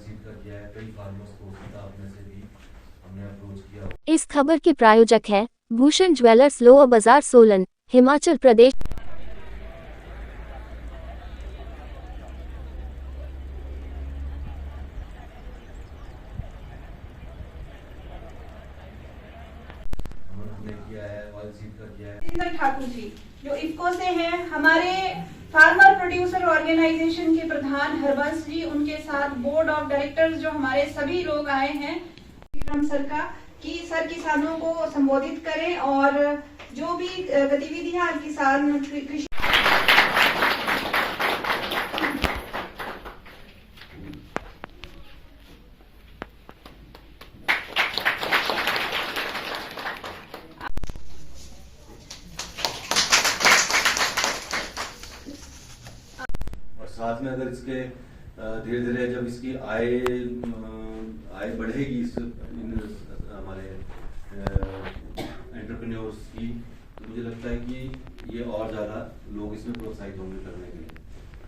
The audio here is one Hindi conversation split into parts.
रिसीव कर किया है, कई फार्मर्स को किताब में से भी हमने अप्रोच किया। इस खबर के प्रायोजक हैं भूषण ज्वेलर्स, लोअर बाजार, सोलन, हिमाचल प्रदेश। हमने किया है, ऑयल सीड का किया है। जितेंद्र ठाकुर जी जो इफ्को से हैं, हमारे फार्मर प्रोड्यूसर ऑर्गेनाइजेशन के प्रधान हरबंस जी, उनके साथ बोर्ड ऑफ डायरेक्टर्स जो हमारे सभी लोग आए हैं विक्रम सर का, कि सर किसानों को संबोधित करें और जो भी गतिविधियां किसान कृषि साथ में अगर इसके धीरे धीरे जब इसकी आय बढ़ेगी हमारे एंटरप्रेन्योर्स की, तो मुझे लगता है कि ये और ज़्यादा लोग इसमें प्रोत्साहित होंगे करने के लिए।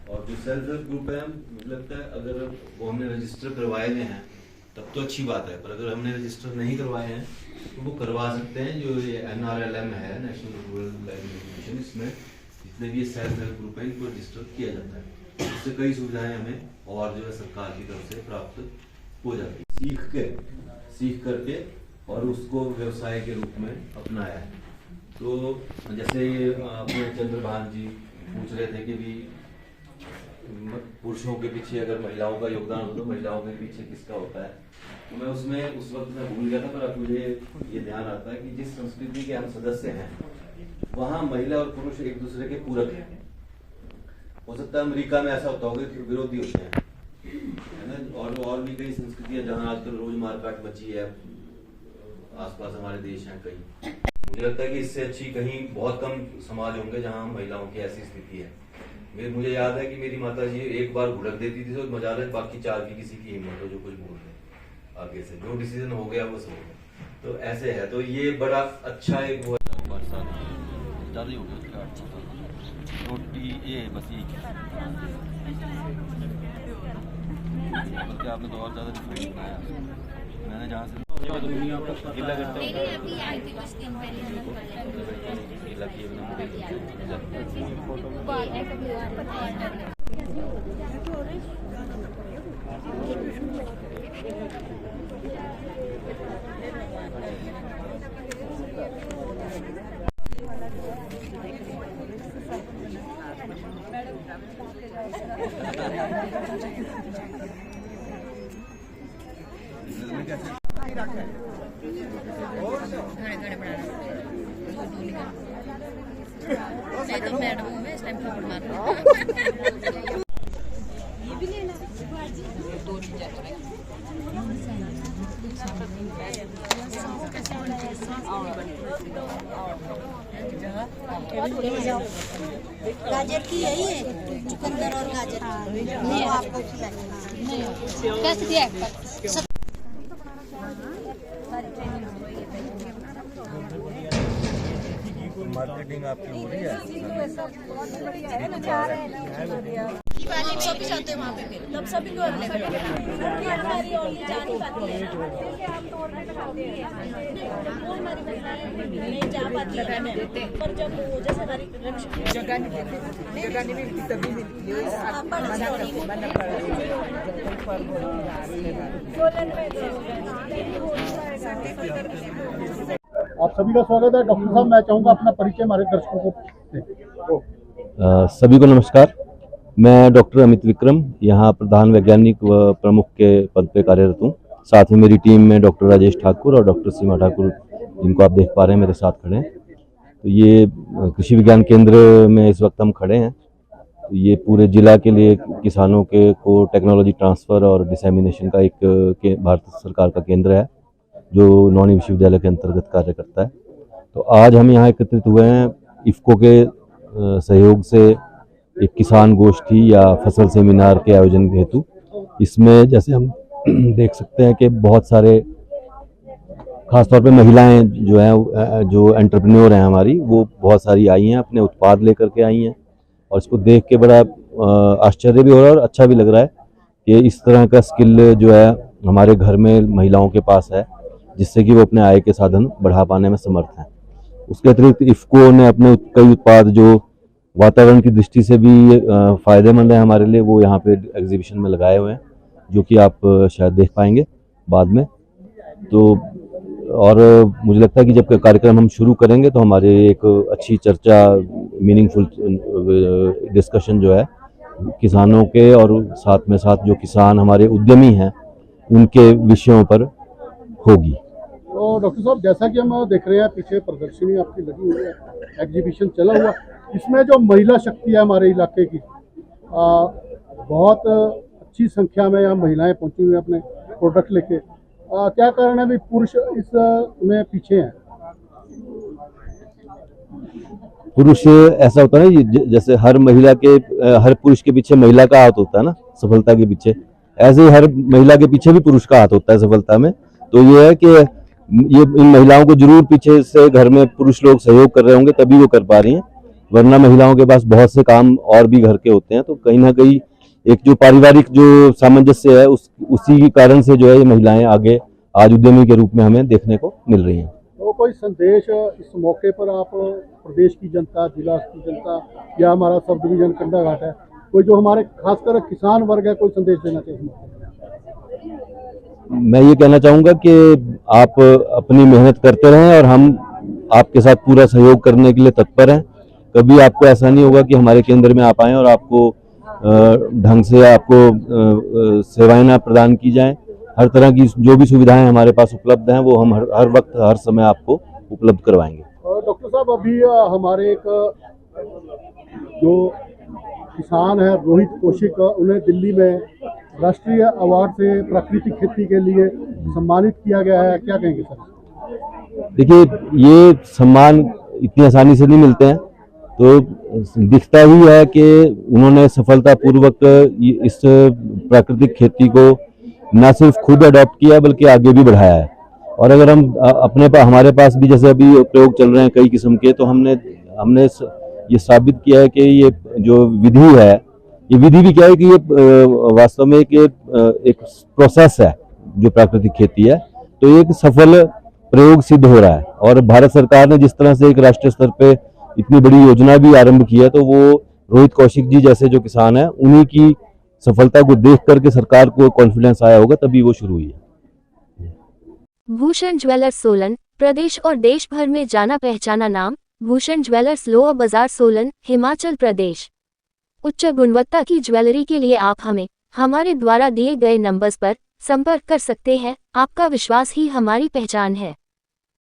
और जो सेल्फ हेल्प ग्रुप है, मुझे लगता है अगर वो हमने रजिस्टर करवाए हुए हैं तब तो अच्छी बात है, पर अगर हमने रजिस्टर नहीं करवाए हैं तो वो करवा सकते हैं। जो ये NRLM है, नेशनल रूरल लाइवलीहुड मिशन, इसमें जितने भी सेल्फ हेल्प ग्रुप है इनको रजिस्टर किया जाता है। इससे कई सुविधाएं हमें और जो है सरकार की तरफ से प्राप्त हो जाती है। सीख करके और उसको व्यवसाय के रूप में अपनाया है। तो जैसे अपने चंद्रभान जी पूछ रहे थे कि भी पुरुषों के पीछे अगर महिलाओं का योगदान हो तो महिलाओं के पीछे किसका होता है, तो मैं उसमें उस वक्त मैं भूल गया था, पर अब मुझे ये ध्यान आता है कि जिस संस्कृति के हम सदस्य हैं वहाँ महिला और पुरुष एक दूसरे के पूरक हैं। हो सकता है अमेरिका में ऐसा होता होगा कि विरोधी होते हैं, है ना, और भी कई संस्कृतियां जहां आजकल रोज मारकाट मची है, आसपास हमारे देश हैं कई। मुझे लगता है कि इससे अच्छी कहीं बहुत कम समाज होंगे जहां महिलाओं की ऐसी स्थिति है। मुझे याद है कि मेरी माता जी एक बार भुड़क देती थी तो मजा रहे, बाकी चार की किसी की हिम्मत हो जो कुछ बोल रहे आगे से, जो डिसीजन हो गया वो सो गया। तो ऐसे है, तो ये बड़ा अच्छा एक वो ज़्यादा ही हो गया रोटी ये बस ये बल्कि आपने तो और ज़्यादा डिफरेंट बनाया। मैंने जहाँ से गीला करता हूँ गीला किए तो मैडम हूँ मैं, इस टाइम फोन मार ये भी लेना दो चीजें गाजर की यही है, चुकंदर और गाजर नहीं आपको कैसे दिया मार्केटिंग आपकी हो रही है। सभी जाते हैं वहाँ पे, फिर तब सभी को नहीं जा पाती है, पर जब जैसे हमारी जगह नहीं मिलती तभी मिलती है। आप सभी का स्वागत है। डॉक्टर साहब, मैं चाहूँगा अपना परिचय हमारे दर्शकों को दें। सभी को नमस्कार। मैं डॉक्टर अमित विक्रम यहाँ प्रधान वैज्ञानिक व प्रमुख के पद पे कार्यरत हूँ। साथ में मेरी टीम में डॉक्टर राजेश ठाकुर और डॉक्टर सीमा ठाकुर, जिनको आप देख पा रहे हैं मेरे साथ खड़े हैं। तो ये कृषि विज्ञान केंद्र में इस वक्त हम खड़े हैं। तो ये पूरे जिला के लिए किसानों के को टेक्नोलॉजी ट्रांसफ़र और डिसेमिनेशन का एक भारत सरकार का केंद्र है जो नौणी विश्वविद्यालय के अंतर्गत कार्य करता है। तो आज हम यहाँ एकत्रित हुए हैं इफ्को के सहयोग से एक किसान गोष्ठी या फसल सेमिनार के आयोजन हेतु। इसमें जैसे हम देख सकते हैं कि बहुत सारे खासतौर पे महिलाएं जो हैं, जो एंटरप्रेन्योर हैं हमारी, वो बहुत सारी आई हैं, अपने उत्पाद लेकर के आई हैं और इसको देख के बड़ा आश्चर्य भी हो रहा है और अच्छा भी लग रहा है कि इस तरह का स्किल जो है हमारे घर में महिलाओं के पास है, जिससे कि वो अपने आय के साधन बढ़ा पाने में समर्थ हैं। उसके अतिरिक्त इफ़को ने अपने कई उत्पाद जो वातावरण की दृष्टि से भी फ़ायदेमंद है हमारे लिए, वो यहाँ पे एग्जीबिशन में लगाए हुए हैं, जो कि आप शायद देख पाएंगे बाद में। तो और मुझे लगता है कि जब कार्यक्रम हम शुरू करेंगे तो हमारे एक अच्छी चर्चा, मीनिंगफुल डिस्कशन जो है किसानों के और साथ में साथ जो किसान हमारे उद्यमी हैं उनके विषयों पर होगी। तो डॉक्टर साहब, जैसा कि हम देख रहे हैं पीछे प्रदर्शनी आपकी लगी हुई है, एग्जीबिशन चला हुआ, इसमें जो महिला शक्ति है हमारे इलाके की, बहुत अच्छी संख्या में यहाँ महिलाएं पहुंची हुई हैं अपने प्रोडक्ट लेके। क्या कारण है भी पुरुष इस में पीछे हैं? पुरुष ऐसा होता है ना, जैसे हर पुरुष के पीछे महिला का हाथ होता है ना सफलता के पीछे, ऐसे ही हर महिला के पीछे भी पुरुष का हाथ होता है सफलता में। तो ये है कि ये इन महिलाओं को जरूर पीछे से घर में पुरुष लोग सहयोग कर रहे होंगे, तभी वो कर पा रही हैं, वरना महिलाओं के पास बहुत से काम और भी घर के होते हैं। तो कहीं ना कहीं एक जो पारिवारिक जो सामंजस्य है उसी के कारण से जो है ये महिलाएं आगे आज उद्यमी के रूप में हमें देखने को मिल रही हैं। तो कोई संदेश इस मौके पर आप प्रदेश की जनता, जिला की जनता या हमारा सब डिवीजन कंडाघाट है, कोई जो हमारे खासकर किसान वर्ग है, कोई संदेश देना चाहिए? मैं ये कहना चाहूँगा कि आप अपनी मेहनत करते रहें और हम आपके साथ पूरा सहयोग करने के लिए तत्पर हैं। कभी आपको ऐसा नहीं होगा कि हमारे केंद्र में आप आएँ और आपको ढंग से आपको सेवाएं ना प्रदान की जाएं। हर तरह की जो भी सुविधाएं हमारे पास उपलब्ध हैं वो हम हर वक्त हर समय आपको उपलब्ध करवाएंगे। डॉक्टर साहब, अभी हमारे एक जो किसान है रोहित कौशिक, उन्हें दिल्ली में राष्ट्रीय अवार्ड से प्राकृतिक खेती के लिए सम्मानित किया गया है, क्या कहेंगे सर? देखिए, ये सम्मान इतनी आसानी से नहीं मिलते हैं, तो दिखता ही है कि उन्होंने सफलतापूर्वक इस प्राकृतिक खेती को न सिर्फ खुद अडॉप्ट किया बल्कि आगे भी बढ़ाया है। और अगर हम हमारे पास भी जैसे अभी प्रयोग चल रहे हैं कई किस्म के, तो हमने ये साबित किया है कि ये जो विधि है, ये विधि भी क्या है कि ये वास्तव में एक प्रोसेस है जो प्राकृतिक खेती है, तो ये एक सफल प्रयोग सिद्ध हो रहा है। और भारत सरकार ने जिस तरह से एक राष्ट्रीय स्तर पे इतनी बड़ी योजना भी आरंभ की है, तो वो रोहित कौशिक जी जैसे जो किसान हैं उन्हीं की सफलता को देख करके सरकार को कॉन्फिडेंस आया होगा, तभी वो शुरू हुई है। भूषण ज्वेलर्स सोलन, प्रदेश और देश भर में जाना पहचाना नाम। भूषण ज्वेलर्स लोअर बाजार सोलन, हिमाचल प्रदेश। उच्च गुणवत्ता की ज्वेलरी के लिए आप हमें हमारे द्वारा दिए गए नंबर्स पर संपर्क कर सकते हैं। आपका विश्वास ही हमारी पहचान है।